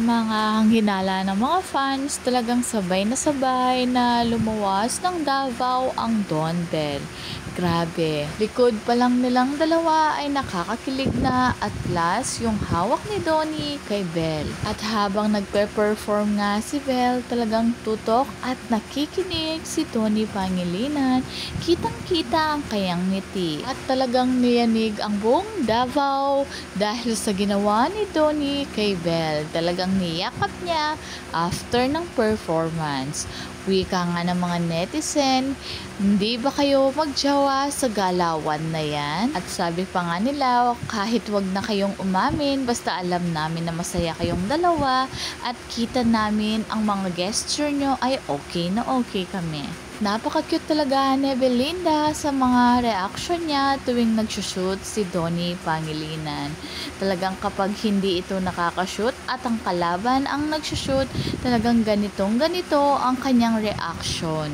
mga hinala ng mga fans, talagang sabay na lumuwas ng Davao ang Don Bell. Grabe, likod pa lang nilang dalawa ay nakakakilig na at last yung hawak ni Donnie kay Bell. At habang nagpe-perform nga si Bell, talagang tutok at nakikinig si Donnie Pangilinan. Kitang-kita ang kayang ngiti at talagang niyanig ang buong Davao dahil sa ginawa ni Donnie kay Bell. Talagang niyakap niya after ng performance. Wika nga ng mga netizen, hindi ba kayo magjawa sa galawan na yan? At sabi pa nga nila, kahit wag na kayong umamin, basta alam namin na masaya kayong dalawa at kita namin ang mga gesture nyo ay okay na okay kami. Napaka-cute talaga ni Belinda sa mga reaction niya tuwing nagsushoot si Donnie Pangilinan. Talagang kapag hindi ito nakakashoot at ang kalaban ang nagsushoot, talagang ganitong ganito ang kanyang reaction.